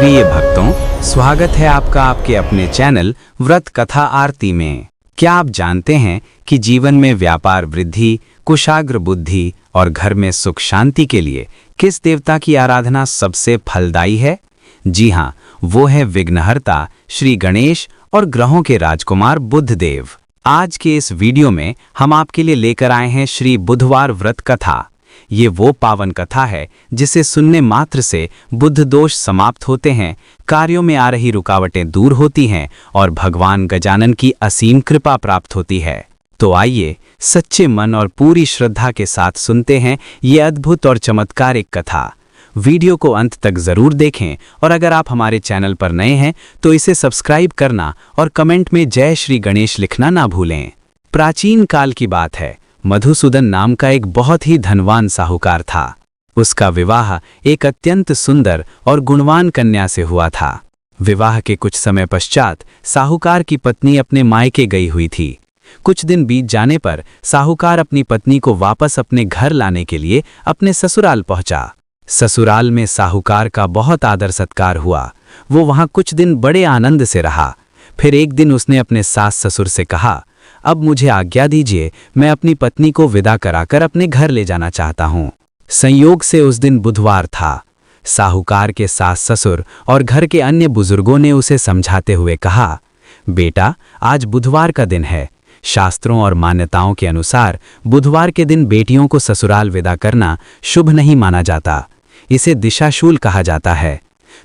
प्रिय भक्तों, स्वागत है आपका आपके अपने चैनल व्रत कथा आरती में। क्या आप जानते हैं कि जीवन में व्यापार वृद्धि, कुशाग्र बुद्धि और घर में सुख शांति के लिए किस देवता की आराधना सबसे फलदायी है? जी हाँ, वो है विघ्नहर्ता श्री गणेश और ग्रहों के राजकुमार बुधदेव। आज के इस वीडियो में हम आपके लिए लेकर आए हैं श्री बुधवार व्रत कथा। ये वो पावन कथा है जिसे सुनने मात्र से बुध दोष समाप्त होते हैं, कार्यों में आ रही रुकावटें दूर होती हैं और भगवान गजानन की असीम कृपा प्राप्त होती है। तो आइए सच्चे मन और पूरी श्रद्धा के साथ सुनते हैं ये अद्भुत और चमत्कारिक कथा। वीडियो को अंत तक जरूर देखें और अगर आप हमारे चैनल पर नए हैं तो इसे सब्सक्राइब करना और कमेंट में जय श्री गणेश लिखना ना भूलें। प्राचीन काल की बात है। मधुसूदन नाम का एक बहुत ही धनवान साहूकार था। उसका विवाह एक अत्यंत सुंदर और गुणवान कन्या से हुआ था। विवाह के कुछ समय पश्चात साहूकार की पत्नी अपने मायके गई हुई थी। कुछ दिन बीत जाने पर साहूकार अपनी पत्नी को वापस अपने घर लाने के लिए अपने ससुराल पहुंचा। ससुराल में साहूकार का बहुत आदर सत्कार हुआ। वो वहां कुछ दिन बड़े आनंद से रहा। फिर एक दिन उसने अपने सास ससुर से कहा, अब मुझे आज्ञा दीजिए, मैं अपनी पत्नी को विदा कराकर अपने घर ले जाना चाहता हूँ। संयोग से उस दिन बुधवार था। साहूकार के सास ससुर और घर के अन्य बुजुर्गों ने उसे समझाते हुए कहा, बेटा, आज बुधवार का दिन है। शास्त्रों और मान्यताओं के अनुसार बुधवार के दिन बेटियों को ससुराल विदा करना शुभ नहीं माना जाता। इसे दिशाशूल कहा जाता है।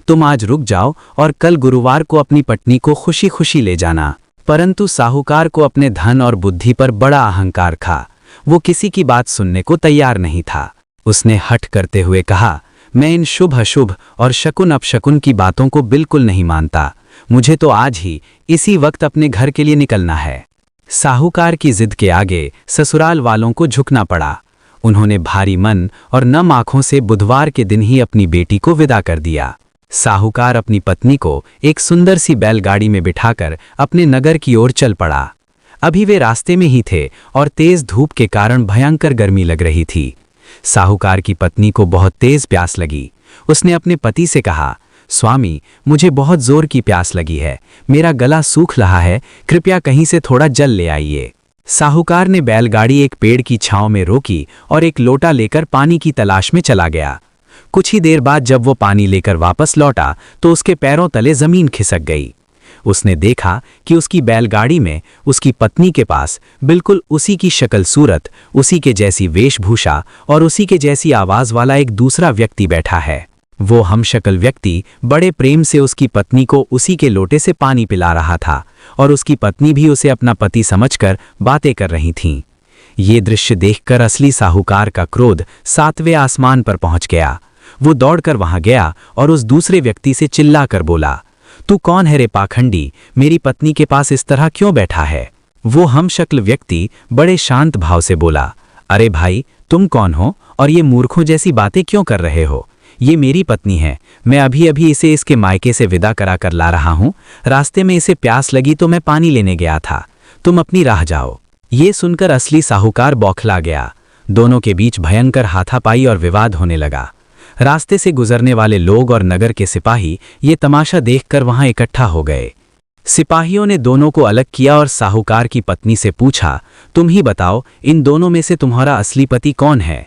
तुम आज रुक जाओ और कल गुरुवार को अपनी पत्नी को खुशी खुशी ले जाना। परंतु साहूकार को अपने धन और बुद्धि पर बड़ा अहंकार था। वो किसी की बात सुनने को तैयार नहीं था। उसने हठ करते हुए कहा, मैं इन शुभ अशुभ और शकुन अपशकुन की बातों को बिल्कुल नहीं मानता। मुझे तो आज ही इसी वक्त अपने घर के लिए निकलना है। साहूकार की जिद के आगे ससुराल वालों को झुकना पड़ा। उन्होंने भारी मन और नम आंखों से बुधवार के दिन ही अपनी बेटी को विदा कर दिया। साहूकार अपनी पत्नी को एक सुंदर सी बैलगाड़ी में बिठाकर अपने नगर की ओर चल पड़ा। अभी वे रास्ते में ही थे और तेज धूप के कारण भयंकर गर्मी लग रही थी। साहूकार की पत्नी को बहुत तेज प्यास लगी। उसने अपने पति से कहा, स्वामी, मुझे बहुत जोर की प्यास लगी है। मेरा गला सूख रहा है, कृपया कहीं से थोड़ा जल ले आइए। साहूकार ने बैलगाड़ी एक पेड़ की छांव में रोकी और एक लोटा लेकर पानी की तलाश में चला गया। कुछ ही देर बाद जब वो पानी लेकर वापस लौटा तो उसके पैरों तले जमीन खिसक गई। उसने देखा कि उसकी बैलगाड़ी में उसकी पत्नी के पास बिल्कुल उसी की शक्ल सूरत, उसी के जैसी वेशभूषा और उसी के जैसी आवाज वाला एक दूसरा व्यक्ति बैठा है। वो हमशक्ल व्यक्ति बड़े प्रेम से उसकी पत्नी को उसी के लोटे से पानी पिला रहा था और उसकी पत्नी भी उसे अपना पति समझकर बातें कर रही थीं। ये दृश्य देखकर असली साहूकार का क्रोध 7वें आसमान पर पहुंच गया। वो दौड़कर वहां गया और उस दूसरे व्यक्ति से चिल्लाकर बोला, तू कौन है रे पाखंडी? मेरी पत्नी के पास इस तरह क्यों बैठा है? वो हमशक्ल व्यक्ति बड़े शांत भाव से बोला, अरे भाई, तुम कौन हो और ये मूर्खों जैसी बातें क्यों कर रहे हो? ये मेरी पत्नी है। मैं अभी अभी इसे इसके मायके से विदा कराकर ला रहा हूँ। रास्ते में इसे प्यास लगी तो मैं पानी लेने गया था। तुम अपनी राह जाओ। ये सुनकर असली साहूकार बौखला गया। दोनों के बीच भयंकर हाथापाई और विवाद होने लगा। रास्ते से गुजरने वाले लोग और नगर के सिपाही ये तमाशा देखकर वहां इकट्ठा हो गए। सिपाहियों ने दोनों को अलग किया और साहूकार की पत्नी से पूछा, तुम ही बताओ, इन दोनों में से तुम्हारा असली पति कौन है?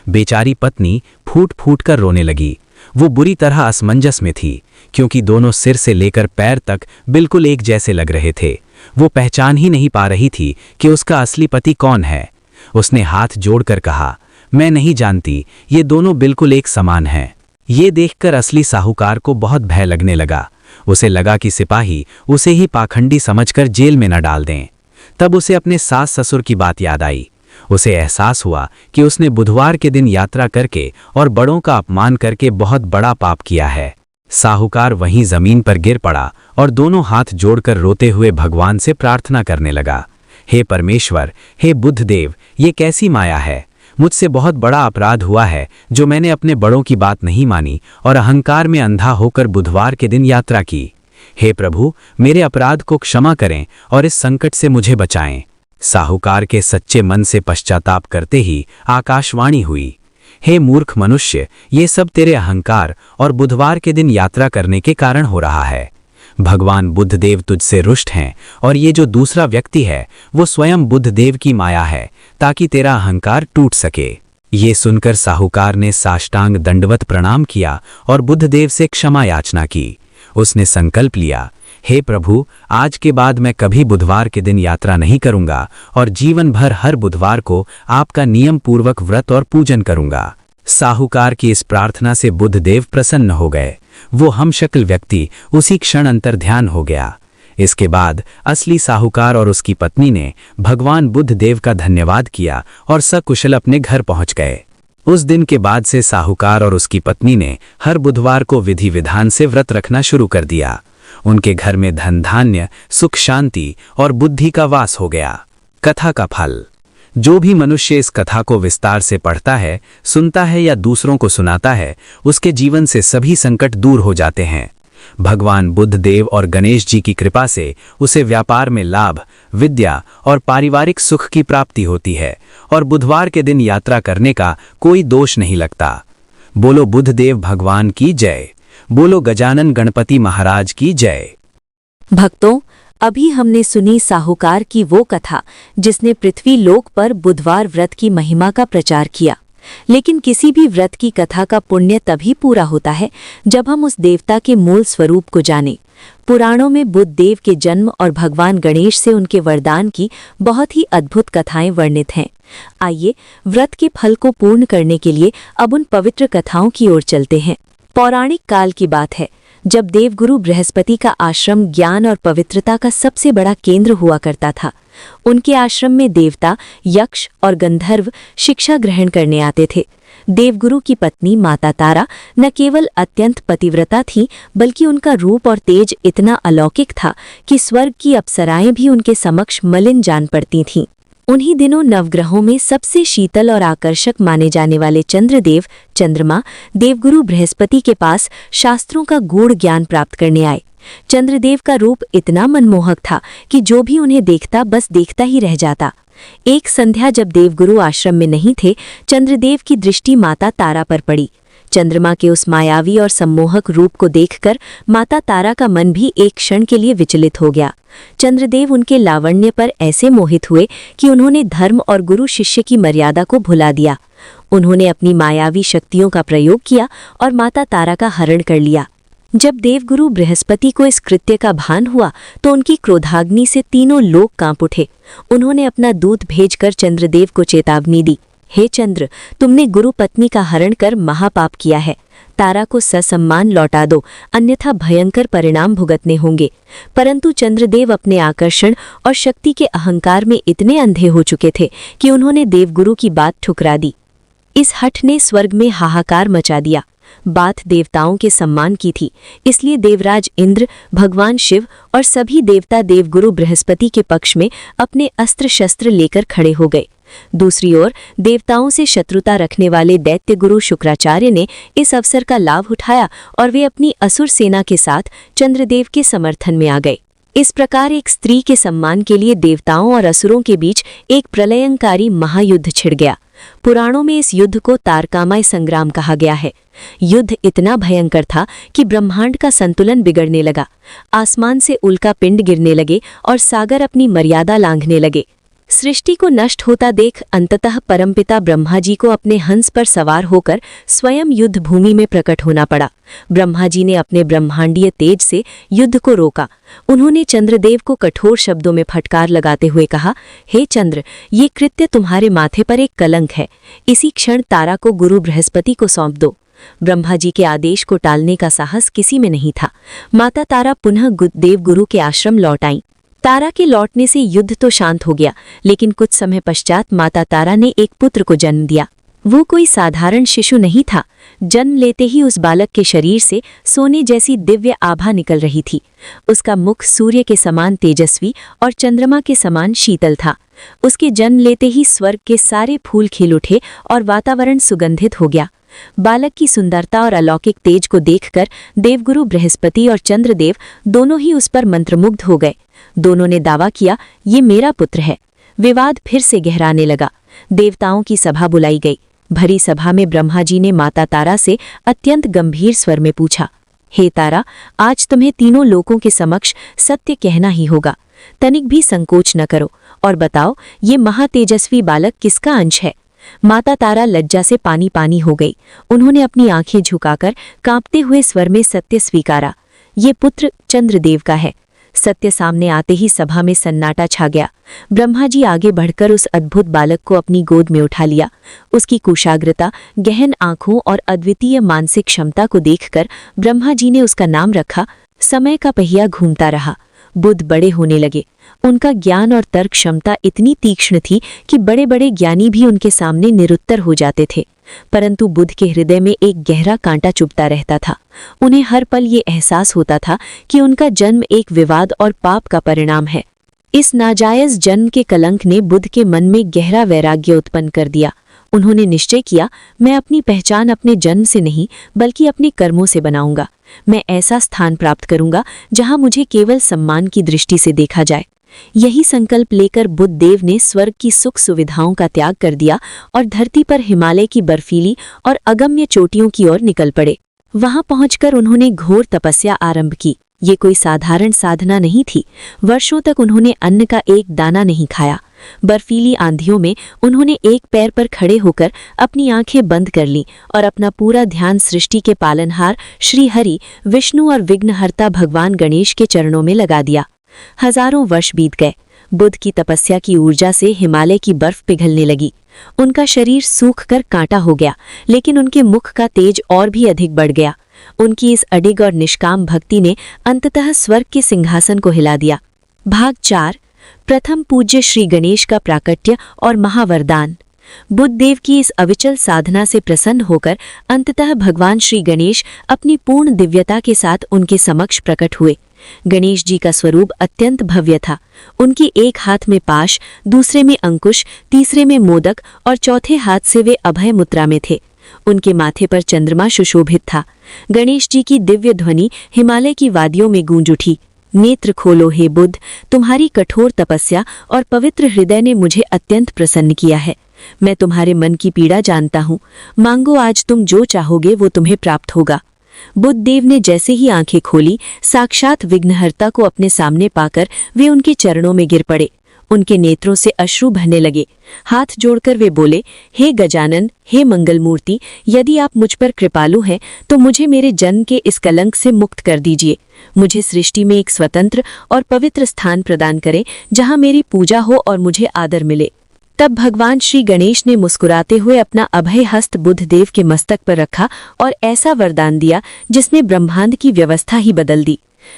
बेचारी पत्नी फूट फूट कर रोने लगी। वो बुरी तरह असमंजस में थी क्योंकि दोनों सिर से लेकर पैर तक बिल्कुल एक जैसे लग रहे थे। वो पहचान ही नहीं पा रही थी कि उसका असली पति कौन है। उसने हाथ जोड़कर कहा, मैं नहीं जानती, ये दोनों बिल्कुल एक समान हैं। ये देखकर असली साहूकार को बहुत भय लगने लगा। उसे लगा कि सिपाही उसे ही पाखंडी समझकर जेल में न डाल दें। तब उसे अपने सास ससुर की बात याद आई। उसे एहसास हुआ कि उसने बुधवार के दिन यात्रा करके और बड़ों का अपमान करके बहुत बड़ा पाप किया है। साहूकार वहीं जमीन पर गिर पड़ा और दोनों हाथ जोड़कर रोते हुए भगवान से प्रार्थना करने लगा, हे परमेश्वर, हे बुद्धदेव, ये कैसी माया है? मुझसे बहुत बड़ा अपराध हुआ है जो मैंने अपने बड़ों की बात नहीं मानी और अहंकार में अंधा होकर बुधवार के दिन यात्रा की। हे प्रभु, मेरे अपराध को क्षमा करें और इस संकट से मुझे बचाएं। साहूकार के सच्चे मन से पश्चाताप करते ही आकाशवाणी हुई, हे मूर्ख मनुष्य, ये सब तेरे अहंकार और बुधवार के दिन यात्रा करने के कारण हो रहा है। भगवान बुद्धदेव तुझसे रुष्ट हैं और ये जो दूसरा व्यक्ति है वो स्वयं बुद्धदेव की माया है, ताकि तेरा अहंकार टूट सके। ये सुनकर साहूकार ने साष्टांग दंडवत प्रणाम किया और बुद्धदेव से क्षमा याचना की। उसने संकल्प लिया, हे प्रभु, आज के बाद मैं कभी बुधवार के दिन यात्रा नहीं करूंगा और जीवन भर हर बुधवार को आपका नियम पूर्वक व्रत और पूजन करूंगा। साहूकार की इस प्रार्थना से बुद्धदेव प्रसन्न हो गए। वो हमशक्ल व्यक्ति उसी क्षण अंतर्ध्यान हो गया। इसके बाद असली साहूकार और उसकी पत्नी ने भगवान बुद्धदेव का धन्यवाद किया और सकुशल अपने घर पहुंच गए। उस दिन के बाद से साहूकार और उसकी पत्नी ने हर बुधवार को विधि विधान से व्रत रखना शुरू कर दिया। उनके घर में धन धान्य, सुख शांति और बुद्धि का वास हो गया। कथा का फल। जो भी मनुष्य इस कथा को विस्तार से पढ़ता है, सुनता है या दूसरों को सुनाता है, उसके जीवन से सभी संकट दूर हो जाते हैं। भगवान बुद्धदेव और गणेश जी की कृपा से उसे व्यापार में लाभ, विद्या और पारिवारिक सुख की प्राप्ति होती है और बुधवार के दिन यात्रा करने का कोई दोष नहीं लगता। बोलो बुद्धदेव भगवान की जय। बोलो गजानन गणपति महाराज की जय। भक्तों, अभी हमने सुनी साहूकार की वो कथा जिसने पृथ्वी लोक पर बुधवार व्रत की महिमा का प्रचार किया। लेकिन किसी भी व्रत की कथा का पुण्य तभी पूरा होता है जब हम उस देवता के मूल स्वरूप को जानें। पुराणों में बुद्धदेव के जन्म और भगवान गणेश से उनके वरदान की बहुत ही अद्भुत कथाएं वर्णित हैं। आइए व्रत के फल को पूर्ण करने के लिए अब उन पवित्र कथाओं की ओर चलते हैं। पौराणिक काल की बात है, जब देवगुरु बृहस्पति का आश्रम ज्ञान और पवित्रता का सबसे बड़ा केंद्र हुआ करता था। उनके आश्रम में देवता, यक्ष और गंधर्व शिक्षा ग्रहण करने आते थे। देवगुरु की पत्नी माता तारा न केवल अत्यंत पतिव्रता थी, बल्कि उनका रूप और तेज इतना अलौकिक था कि स्वर्ग की अप्सराएं भी उनके समक्ष मलिन जान पड़ती थीं। उन्हीं दिनों नवग्रहों में सबसे शीतल और आकर्षक माने जाने वाले चंद्रदेव, चंद्रमा, देवगुरु बृहस्पति के पास शास्त्रों का गूढ़ ज्ञान प्राप्त करने आए। चंद्रदेव का रूप इतना मनमोहक था कि जो भी उन्हें देखता बस देखता ही रह जाता। एक संध्या जब देवगुरु आश्रम में नहीं थे, चंद्रदेव की दृष्टि माता तारा पर पड़ी। चंद्रमा के उस मायावी और सम्मोहक रूप को देखकर माता तारा का मन भी एक क्षण के लिए विचलित हो गया। चंद्रदेव उनके लावण्य पर ऐसे मोहित हुए कि उन्होंने धर्म और गुरु शिष्य की मर्यादा को भुला दिया। उन्होंने अपनी मायावी शक्तियों का प्रयोग किया और माता तारा का हरण कर लिया। जब देवगुरु बृहस्पति को इस कृत्य का भान हुआ तो उनकी क्रोधाग्नि से तीनों लोक कांप उठे। उन्होंने अपना दूत भेजकर चंद्रदेव को चेतावनी दी, हे चंद्र, तुमने गुरु पत्नी का हरण कर महापाप किया है। तारा को ससम्मान लौटा दो, अन्यथा भयंकर परिणाम भुगतने होंगे। परंतु चंद्रदेव अपने आकर्षण और शक्ति के अहंकार में इतने अंधे हो चुके थे कि उन्होंने देवगुरु की बात ठुकरा दी। इस हठ ने स्वर्ग में हाहाकार मचा दिया। बात देवताओं के सम्मान की थी, इसलिए देवराज इंद्र, भगवान शिव और सभी देवता देवगुरु बृहस्पति के पक्ष में अपने अस्त्र शस्त्र लेकर खड़े हो गए। दूसरी ओर देवताओं से शत्रुता रखने वाले दैत्य गुरु शुक्राचार्य ने इस अवसर का लाभ उठाया और वे अपनी असुर सेना के साथ चंद्रदेव के समर्थन में आ गए। इस प्रकार एक स्त्री के सम्मान के लिए देवताओं और असुरों के बीच एक प्रलयंकारी महायुद्ध छिड़ गया। पुराणों में इस युद्ध को तारकामय संग्राम कहा गया है। युद्ध इतना भयंकर था कि ब्रह्मांड का संतुलन बिगड़ने लगा। आसमान से उल्का पिंड गिरने लगे और सागर अपनी मर्यादा लांघने लगे। सृष्टि को नष्ट होता देख अंततः परमपिता ब्रह्मा जी को अपने हंस पर सवार होकर स्वयं युद्ध भूमि में प्रकट होना पड़ा। ब्रह्मा जी ने अपने ब्रह्मांडीय तेज से युद्ध को रोका। उन्होंने चंद्रदेव को कठोर शब्दों में फटकार लगाते हुए कहा, हे चंद्र, ये कृत्य तुम्हारे माथे पर एक कलंक है। इसी क्षण तारा को गुरु बृहस्पति को सौंप दो। ब्रह्मा जी के आदेश को टालने का साहस किसी में नहीं था। माता तारा पुनः देवगुरु के आश्रम लौट आईं। तारा के लौटने से युद्ध तो शांत हो गया, लेकिन कुछ समय पश्चात माता तारा ने एक पुत्र को जन्म दिया। वो कोई साधारण शिशु नहीं था। जन्म लेते ही उस बालक के शरीर से सोने जैसी दिव्य आभा निकल रही थी। उसका मुख सूर्य के समान तेजस्वी और चंद्रमा के समान शीतल था। उसके जन्म लेते ही स्वर्ग के सारे फूल खिल उठे और वातावरण सुगंधित हो गया। बालक की सुंदरता और अलौकिक तेज को देखकर देवगुरु बृहस्पति और चंद्रदेव दोनों ही उस पर मंत्रमुग्ध हो गए। दोनों ने दावा किया, ये मेरा पुत्र है। विवाद फिर से गहराने लगा। देवताओं की सभा बुलाई गई। भरी सभा में ब्रह्मा जी ने माता तारा से अत्यंत गंभीर स्वर में पूछा, हे तारा, आज तुम्हें तीनों लोकों के समक्ष सत्य कहना ही होगा। तनिक भी संकोच न करो और बताओ, ये महातेजस्वी बालक किसका अंश है? माता तारा लज्जा से पानी पानी हो गई। उन्होंने अपनी आंखें झुकाकर कांपते हुए स्वर में सत्य स्वीकारा, ये पुत्र चंद्रदेव का है। सत्य सामने आते ही सभा में सन्नाटा छा गया। ब्रह्मा जी आगे बढ़कर उस अद्भुत बालक को अपनी गोद में उठा लिया। उसकी कुशाग्रता, गहन आंखों और अद्वितीय मानसिक क्षमता को देखकर ब्रह्मा जी ने उसका नाम रखा समय का पहिया घूमता रहा। बुद्ध बड़े होने लगे। उनका ज्ञान और तर्क क्षमता इतनी तीक्ष्ण थी कि बड़े बड़े ज्ञानी भी उनके सामने निरुत्तर हो जाते थे। परंतु बुद्ध के हृदय में एक गहरा कांटा चुभता रहता था। उन्हें हर पल ये एहसास होता था कि उनका जन्म एक विवाद और पाप का परिणाम है। इस नाजायज जन्म के कलंक ने बुद्ध के मन में गहरा वैराग्य उत्पन्न कर दिया। उन्होंने निश्चय किया, मैं अपनी पहचान अपने जन्म से नहीं बल्कि अपने कर्मों से बनाऊंगा। मैं ऐसा स्थान प्राप्त करूंगा जहां मुझे केवल सम्मान की दृष्टि से देखा जाए। यही संकल्प लेकर बुद्ध देव ने स्वर्ग की सुख सुविधाओं का त्याग कर दिया और धरती पर हिमालय की बर्फीली और अगम्य चोटियों की ओर निकल पड़े। वहां पहुंचकर उन्होंने घोर तपस्या आरंभ की। ये कोई साधारण साधना नहीं थी। वर्षों तक उन्होंने अन्न का एक दाना नहीं खाया। बर्फीली आंधियों में उन्होंने एक पैर पर खड़े होकर अपनी आंखें बंद कर लीं और अपना पूरा ध्यान सृष्टि के पालनहार श्री हरि, विष्णु और विघ्नहर्ता भगवान गणेश के चरणों में लगा दिया। हजारों वर्ष बीत गए। बुद्ध की तपस्या की ऊर्जा से हिमालय की बर्फ पिघलने लगी। उनका शरीर सूखकर कांटा हो गया, लेकिन उनके मुख का तेज और भी अधिक बढ़ गया। उनकी इस अडिग और निष्काम भक्ति ने अंततः स्वर्ग के सिंहासन को हिला दिया। भाग 4। प्रथम पूज्य श्री गणेश का प्राकट्य और महावरदान। बुद्ध देव की इस अविचल साधना से प्रसन्न होकर अंततः भगवान श्री गणेश अपनी पूर्ण दिव्यता के साथ उनके समक्ष प्रकट हुए। गणेश जी का स्वरूप अत्यंत भव्य था। उनकी एक हाथ में पाश, दूसरे में अंकुश, तीसरे में मोदक और चौथे हाथ से वे अभय मुद्रा में थे। उनके माथे पर चंद्रमा सुशोभित था। गणेश जी की दिव्य ध्वनि हिमालय की वादियों में गूंज उठी, नेत्र खोलो हे बुद्ध, तुम्हारी कठोर तपस्या और पवित्र हृदय ने मुझे अत्यंत प्रसन्न किया है। मैं तुम्हारे मन की पीड़ा जानता हूँ। मांगो, आज तुम जो चाहोगे वो तुम्हें प्राप्त होगा। बुद्ध देव ने जैसे ही आंखें खोली, साक्षात विघ्नहर्ता को अपने सामने पाकर वे उनके चरणों में गिर पड़े। उनके नेत्रों से अश्रु बहने लगे। हाथ जोड़कर वे बोले, हे गजानन, हे मंगलमूर्ति, यदि आप मुझ पर कृपालु हैं तो मुझे मेरे जन्म के इस कलंक से मुक्त कर दीजिए। मुझे सृष्टि में एक स्वतंत्र और पवित्र स्थान प्रदान करें जहां मेरी पूजा हो और मुझे आदर मिले। तब भगवान श्री गणेश ने मुस्कुराते हुए अपना अभय हस्त बुद्ध देव के मस्तक पर रखा और ऐसा वरदान दिया जिसने ब्रह्मांड की व्यवस्था ही बदल दी।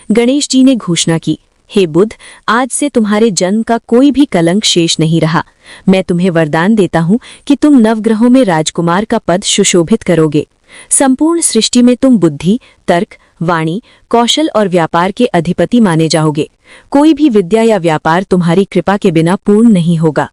गणेश जी ने घोषणा की, हे बुद्ध, आज से तुम्हारे जन्म का कोई भी कलंक शेष नहीं रहा। मैं तुम्हें वरदान देता हूँ कि तुम नवग्रहों में राजकुमार का पद सुशोभित करोगे। संपूर्ण सृष्टि में तुम बुद्धि, तर्क, वाणी, कौशल और व्यापार के अधिपति माने जाओगे। कोई भी विद्या या व्यापार तुम्हारी कृपा के बिना पूर्ण नहीं होगा।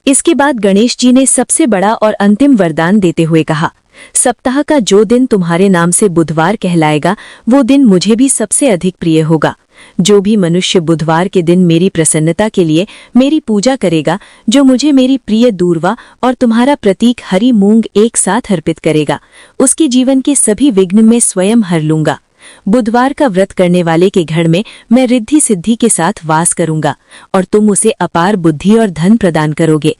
इसके बाद गणेश जी ने सबसे बड़ा और अंतिम वरदान देते हुए कहा, सप्ताह का जो दिन तुम्हारे नाम से बुधवार कहलाएगा वो दिन मुझे भी सबसे अधिक प्रिय होगा। जो भी मनुष्य बुधवार के दिन मेरी प्रसन्नता के लिए मेरी पूजा करेगा, जो मुझे मेरी प्रिय दूर्वा और तुम्हारा प्रतीक हरी मूंग एक साथ अर्पित करेगा, उसके जीवन के सभी विघ्न में स्वयं हर लूंगा। बुधवार का व्रत करने वाले के घर में मैं रिद्धि सिद्धि के साथ वास करूंगा और तुम उसे अपार बुद्धि और धन प्रदान करोगे।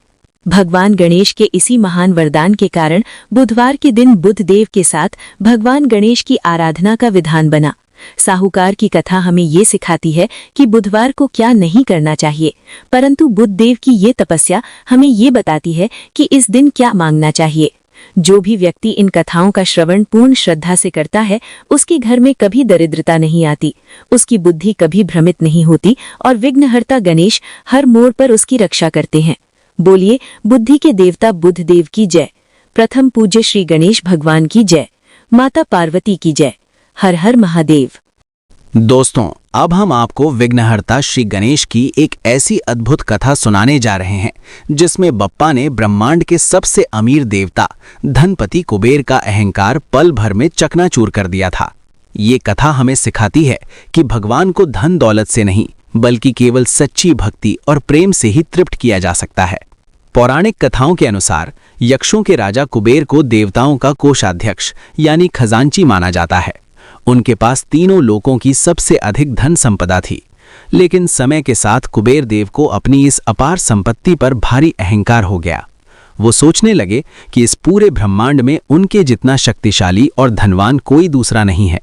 भगवान गणेश के इसी महान वरदान के कारण बुधवार के दिन बुद्ध देव के साथ भगवान गणेश की आराधना का विधान बना। साहूकार की कथा हमें ये सिखाती है कि बुधवार को क्या नहीं करना चाहिए, परंतु बुद्ध देव की ये तपस्या हमें ये बताती है कि इस दिन क्या मांगना चाहिए। जो भी व्यक्ति इन कथाओं का श्रवण पूर्ण श्रद्धा से करता है, उसके घर में कभी दरिद्रता नहीं आती, उसकी बुद्धि कभी भ्रमित नहीं होती और विघ्नहर्ता गणेश हर मोड़ पर उसकी रक्षा करते हैं। बोलिए, बुद्धि के देवता बुद्ध देव की जय। प्रथम पूज्य श्री गणेश भगवान की जय। माता पार्वती की जय। हर हर महादेव। दोस्तों, अब हम आपको विघ्नहर्ता श्री गणेश की एक ऐसी अद्भुत कथा सुनाने जा रहे हैं जिसमें बप्पा ने ब्रह्मांड के सबसे अमीर देवता धनपति कुबेर का अहंकार पल भर में चकनाचूर कर दिया था। ये कथा हमें सिखाती है कि भगवान को धन दौलत से नहीं बल्कि केवल सच्ची भक्ति और प्रेम से ही तृप्त किया जा सकता है। पौराणिक कथाओं के अनुसार यक्षों के राजा कुबेर को देवताओं का कोषाध्यक्ष यानी खजांची माना जाता है। उनके पास तीनों लोकों की सबसे अधिक धन संपदा थी। लेकिन समय के साथ कुबेर देव को अपनी इस अपार संपत्ति पर भारी अहंकार हो गया। वो सोचने लगे कि इस पूरे ब्रह्मांड में उनके जितना शक्तिशाली और धनवान कोई दूसरा नहीं है।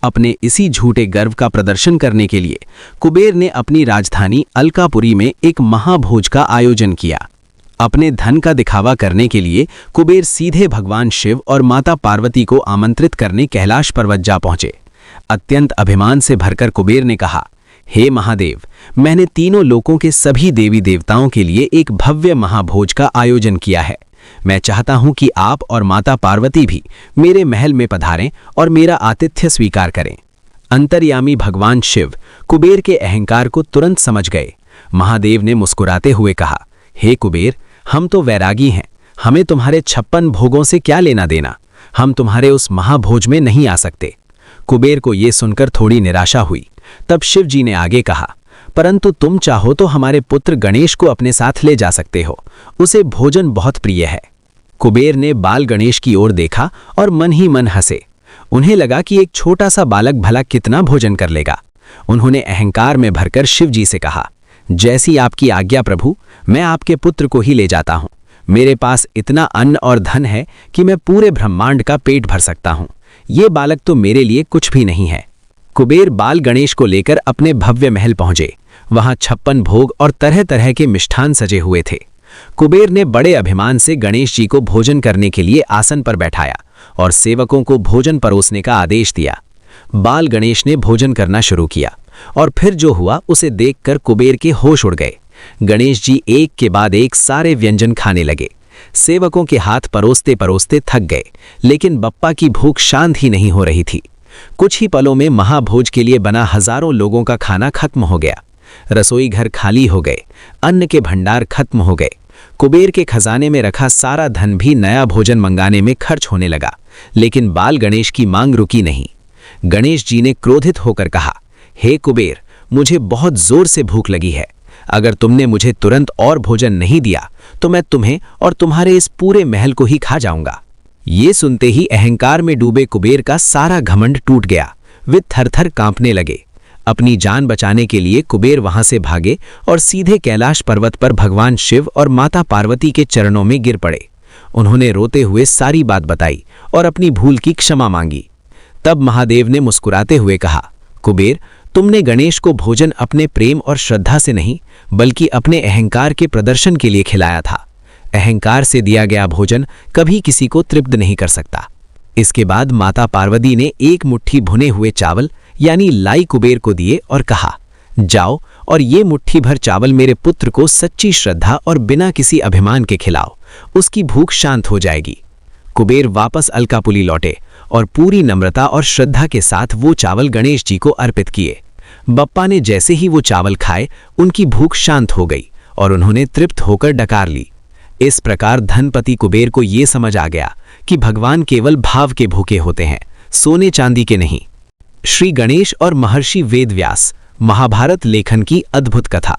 अपने इसी झूठे गर्व का प्रदर्शन करने के लिए कुबेर ने अपनी राजधानी अलकापुरी में एक महाभोज का आयोजन किया। अपने धन का दिखावा करने के लिए कुबेर सीधे भगवान शिव और माता पार्वती को आमंत्रित करने कैलाश पर्वत जा पहुंचे। अत्यंत अभिमान से भरकर कुबेर ने कहा, हे महादेव, मैंने तीनों लोकों के सभी देवी देवताओं के लिए एक भव्य महाभोज का आयोजन किया है। मैं चाहता हूं कि आप और माता पार्वती भी मेरे महल में पधारें और मेरा आतिथ्य स्वीकार करें। अंतर्यामी भगवान शिव कुबेर के अहंकार को तुरंत समझ गए। महादेव ने मुस्कुराते हुए कहा, हे कुबेर, हम तो वैरागी हैं, हमें तुम्हारे 56 भोगों से क्या लेना देना। हम तुम्हारे उस महाभोज में नहीं आ सकते। कुबेर को ये सुनकर थोड़ी निराशा हुई। तब शिव जी ने आगे कहा, परंतु तुम चाहो तो हमारे पुत्र गणेश को अपने साथ ले जा सकते हो, उसे भोजन बहुत प्रिय है। कुबेर ने बाल गणेश की ओर देखा और मन ही मन हंसे। उन्हें लगा कि एक छोटा सा बालक भला कितना भोजन कर लेगा। उन्होंने अहंकार में भरकर शिव जी से कहा, जैसी आपकी आज्ञा प्रभु, मैं आपके पुत्र को ही ले जाता हूँ। मेरे पास इतना अन्न और धन है कि मैं पूरे ब्रह्मांड का पेट भर सकता हूँ। ये बालक तो मेरे लिए कुछ भी नहीं है। कुबेर बाल गणेश को लेकर अपने भव्य महल पहुंचे। वहां 56 भोग और तरह तरह के मिष्ठान सजे हुए थे। कुबेर ने बड़े अभिमान से गणेश जी को भोजन करने के लिए आसन पर बैठाया और सेवकों को भोजन परोसने का आदेश दिया। बाल गणेश ने भोजन करना शुरू किया और फिर जो हुआ उसे देखकर कुबेर के होश उड़ गए। गणेश जी एक के बाद एक सारे व्यंजन खाने लगे। सेवकों के हाथ परोसते परोसते थक गए, लेकिन बप्पा की भूख शांत ही नहीं हो रही थी। कुछ ही पलों में महाभोज के लिए बना हजारों लोगों का खाना खत्म हो गया। रसोई घर खाली हो गए, अन्न के भंडार खत्म हो गए। कुबेर के खजाने में रखा सारा धन भी नया भोजन मंगाने में खर्च होने लगा, लेकिन बाल गणेश की मांग रुकी नहीं। गणेश जी ने क्रोधित होकर कहा, हे कुबेर, मुझे बहुत जोर से भूख लगी है। अगर तुमने मुझे तुरंत और भोजन नहीं दिया तो मैं तुम्हें और तुम्हारे इस पूरे महल को ही खा जाऊंगा। ये सुनते ही अहंकार में डूबे कुबेर का सारा घमंड टूट गया। वे थरथर कांपने लगे। अपनी जान बचाने के लिए कुबेर वहां से भागे और सीधे कैलाश पर्वत पर भगवान शिव और माता पार्वती के चरणों में गिर पड़े। उन्होंने रोते हुए सारी बात बताई और अपनी भूल की क्षमा मांगी। तब महादेव ने मुस्कुराते हुए कहा, कुबेर, तुमने गणेश को भोजन अपने प्रेम और श्रद्धा से नहीं बल्कि अपने अहंकार के प्रदर्शन के लिए खिलाया था। अहंकार से दिया गया भोजन कभी किसी को तृप्त नहीं कर सकता। इसके बाद माता पार्वती ने एक मुट्ठी भुने हुए चावल यानी लाई कुबेर को दिए और कहा, जाओ और ये मुट्ठी भर चावल मेरे पुत्र को सच्ची श्रद्धा और बिना किसी अभिमान के खिलाओ, उसकी भूख शांत हो जाएगी। कुबेर वापस अलकापुरी लौटे और पूरी नम्रता और श्रद्धा के साथ वो चावल गणेश जी को अर्पित किए। बप्पा ने जैसे ही वो चावल खाए, उनकी भूख शांत हो गई और उन्होंने तृप्त होकर डकार ली। इस प्रकार धनपति कुबेर को ये समझ आ गया कि भगवान केवल भाव के भूखे होते हैं, सोने चांदी के नहीं। श्री गणेश और महर्षि वेदव्यास, महाभारत लेखन की अद्भुत कथा।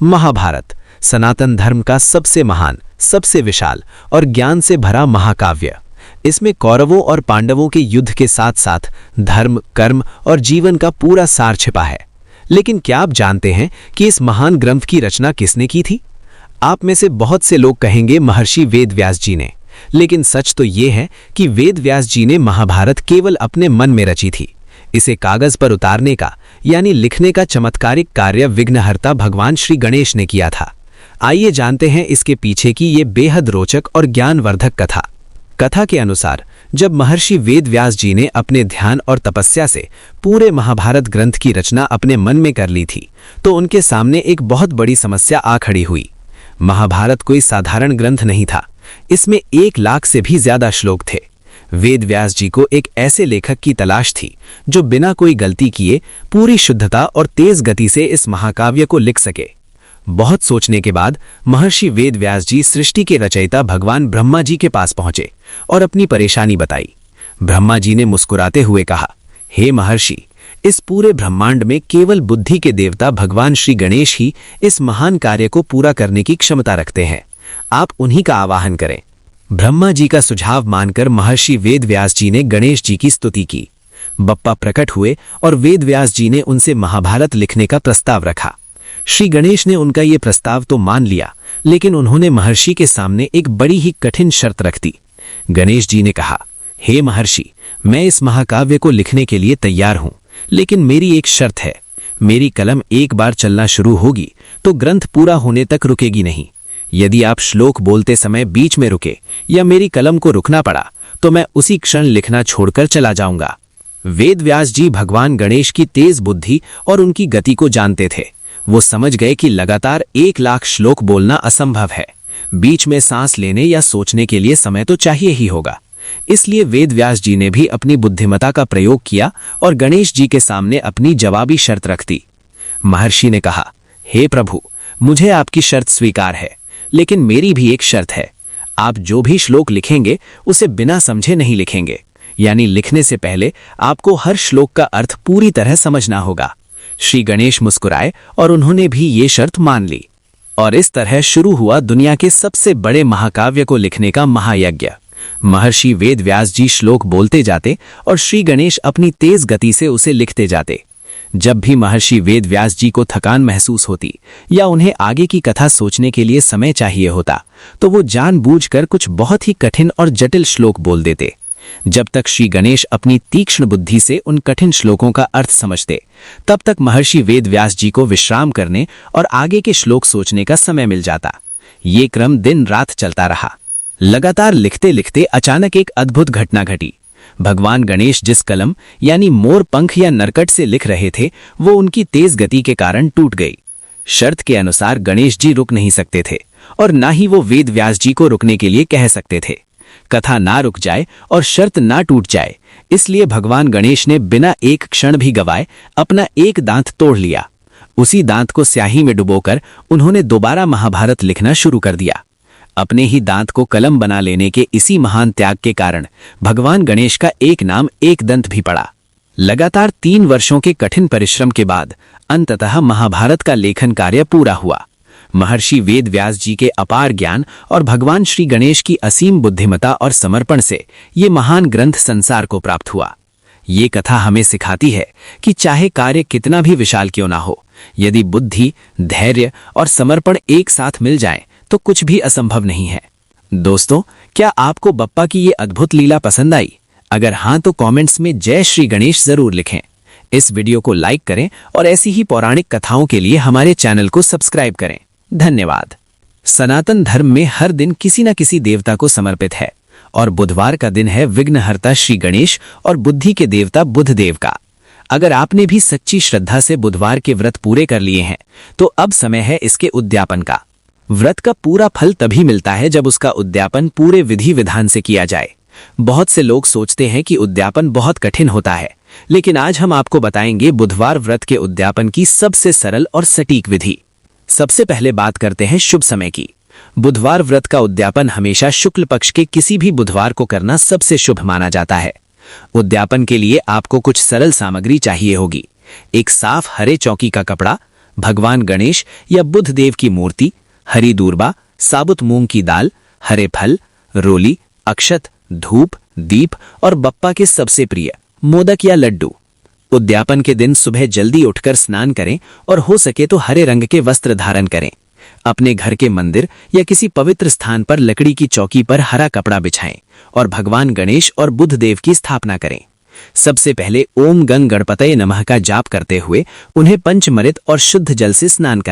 महाभारत सनातन धर्म का सबसे महान, सबसे विशाल और ज्ञान से भरा महाकाव्य। इसमें कौरवों और पांडवों के युद्ध के साथ साथ धर्म, कर्म और जीवन का पूरा सार छिपा है। लेकिन क्या आप जानते हैं कि इस महान ग्रंथ की रचना किसने की थी? आप में से बहुत से लोग कहेंगे महर्षि वेदव्यास जी ने, लेकिन सच तो ये है कि वेदव्यास जी ने महाभारत केवल अपने मन में रची थी। इसे कागज पर उतारने का यानी लिखने का चमत्कारिक कार्य विघ्नहर्ता भगवान श्री गणेश ने किया था। आइए जानते हैं इसके पीछे की ये बेहद रोचक और ज्ञानवर्धक कथा। कथा के अनुसार जब महर्षि वेदव्यास जी ने अपने ध्यान और तपस्या से पूरे महाभारत ग्रंथ की रचना अपने मन में कर ली थी, तो उनके सामने एक बहुत बड़ी समस्या आ खड़ी हुई। महाभारत कोई साधारण ग्रंथ नहीं था। इसमें 1 लाख से भी ज्यादा श्लोक थे। वेदव्यास जी को एक ऐसे लेखक की तलाश थी जो बिना कोई गलती किए पूरी शुद्धता और तेज गति से इस महाकाव्य को लिख सके। बहुत सोचने के बाद महर्षि वेदव्यास जी सृष्टि के रचयिता भगवान ब्रह्मा जी के पास पहुंचे और अपनी परेशानी बताई। ब्रह्मा जी ने मुस्कुराते हुए कहा, हे महर्षि, इस पूरे ब्रह्मांड में केवल बुद्धि के देवता भगवान श्री गणेश ही इस महान कार्य को पूरा करने की क्षमता रखते हैं। आप उन्हीं का आवाहन करें। ब्रह्मा जी का सुझाव मानकर महर्षि वेदव्यास जी ने गणेश जी की स्तुति की। बप्पा प्रकट हुए और वेदव्यास जी ने उनसे महाभारत लिखने का प्रस्ताव रखा। श्री गणेश ने उनका ये प्रस्ताव तो मान लिया, लेकिन उन्होंने महर्षि के सामने एक बड़ी ही कठिन शर्त रख दी। गणेश जी ने कहा, हे महर्षि, मैं इस महाकाव्य को लिखने के लिए तैयार हूं, लेकिन मेरी एक शर्त है। मेरी कलम एक बार चलना शुरू होगी तो ग्रंथ पूरा होने तक रुकेगी नहीं। यदि आप श्लोक बोलते समय बीच में रुके या मेरी कलम को रुकना पड़ा तो मैं उसी क्षण लिखना छोड़कर चला जाऊंगा। वेदव्यास जी भगवान गणेश की तेज बुद्धि और उनकी गति को जानते थे। वो समझ गए कि लगातार 1 लाख श्लोक बोलना असंभव है। बीच में सांस लेने या सोचने के लिए समय तो चाहिए ही होगा। इसलिए वेदव्यास जी ने भी अपनी बुद्धिमता का प्रयोग किया और गणेश जी के सामने अपनी जवाबी शर्त रख दी। महर्षि ने कहा, हे प्रभु, मुझे आपकी शर्त स्वीकार है, लेकिन मेरी भी एक शर्त है। आप जो भी श्लोक लिखेंगे उसे बिना समझे नहीं लिखेंगे, यानी लिखने से पहले आपको हर श्लोक का अर्थ पूरी तरह समझना होगा। श्री गणेश मुस्कुराए और उन्होंने भी ये शर्त मान ली। और इस तरह शुरू हुआ दुनिया के सबसे बड़े महाकाव्य को लिखने का महायज्ञ। महर्षि वेदव्यास जी श्लोक बोलते जाते और श्री गणेश अपनी तेज गति से उसे लिखते जाते। जब भी महर्षि वेदव्यास जी को थकान महसूस होती या उन्हें आगे की कथा सोचने के लिए समय चाहिए होता, तो वो जानबूझकर कुछ बहुत ही कठिन और जटिल श्लोक बोल देते। जब तक श्री गणेश अपनी तीक्ष्ण बुद्धि से उन कठिन श्लोकों का अर्थ समझते, तब तक महर्षि वेदव्यास जी को विश्राम करने और आगे के श्लोक सोचने का समय मिल जाता। ये क्रम दिन रात चलता रहा। लगातार लिखते लिखते अचानक एक अद्भुत घटना घटी। भगवान गणेश जिस कलम यानी मोर पंख या नरकट से लिख रहे थे, वो उनकी तेज गति के कारण टूट गई। शर्त के अनुसार गणेश जी रुक नहीं सकते थे और ना ही वो वेदव्यास जी को रुकने के लिए कह सकते थे। कथा ना रुक जाए और शर्त ना टूट जाए, इसलिए भगवान गणेश ने बिना एक क्षण भी गवाए अपना एक दांत तोड़ लिया। उसी दांत को स्याही में डुबोकर उन्होंने दोबारा महाभारत लिखना शुरू कर दिया। अपने ही दांत को कलम बना लेने के इसी महान त्याग के कारण भगवान गणेश का एक नाम एक दंत भी पड़ा। लगातार 3 वर्षों के कठिन परिश्रम के बाद अंततः महाभारत का लेखन कार्य पूरा हुआ। महर्षि वेदव्यास जी के अपार ज्ञान और भगवान श्री गणेश की असीम बुद्धिमता और समर्पण से ये महान ग्रंथ संसार को प्राप्त हुआ। ये कथा हमें सिखाती है कि चाहे कार्य कितना भी विशाल क्यों ना हो, यदि बुद्धि, धैर्य और समर्पण एक साथ मिल जाएं, तो कुछ भी असंभव नहीं है। दोस्तों, क्या आपको बप्पा की ये अद्भुत लीला पसंद आई? अगर हाँ, तो कमेंट्स में जय श्री गणेश जरूर लिखें। इस वीडियो को लाइक करें और ऐसी ही पौराणिक कथाओं के लिए हमारे चैनल को सब्सक्राइब करें। धन्यवाद। सनातन धर्म में हर दिन किसी न किसी देवता को समर्पित है और बुधवार का दिन है विघ्नहर्ता श्री गणेश और बुद्धि के देवता बुध देव का। अगर आपने भी सच्ची श्रद्धा से बुधवार के व्रत पूरे कर लिए हैं, तो अब समय है इसके उद्यापन का। व्रत का पूरा फल तभी मिलता है जब उसका उद्यापन पूरे विधि विधान से किया जाए। बहुत से लोग सोचते हैं कि उद्यापन बहुत कठिन होता है, लेकिन आज हम आपको बताएंगे बुधवार व्रत के उद्यापन की सबसे सरल और सटीक विधि। सबसे पहले बात करते हैं शुभ समय की। बुधवार व्रत का उद्यापन हमेशा शुक्ल पक्ष के किसी भी बुधवार को करना सबसे शुभ माना जाता है। उद्यापन के लिए आपको कुछ सरल सामग्री चाहिए होगी। एक साफ हरे चौकी का कपड़ा, भगवान गणेश या बुध देव की मूर्ति, हरी दूर्बा, साबुत मूंग की दाल, हरे फल, रोली, अक्षत, धूप, दीप और बप्पा के सबसे प्रिय मोदक या लड्डू। उद्यापन के दिन सुबह जल्दी उठकर स्नान करें और हो सके तो हरे रंग के वस्त्र धारण करें। अपने घर के मंदिर या किसी पवित्र स्थान पर लकड़ी की चौकी पर हरा कपड़ा बिछाएं और भगवान गणेश और बुध देव की स्थापना करें। सबसे पहले ओम गंग गणपतये नमः का जाप करते हुए उन्हें पंचमृत और शुद्ध जल से स्नान कराएं।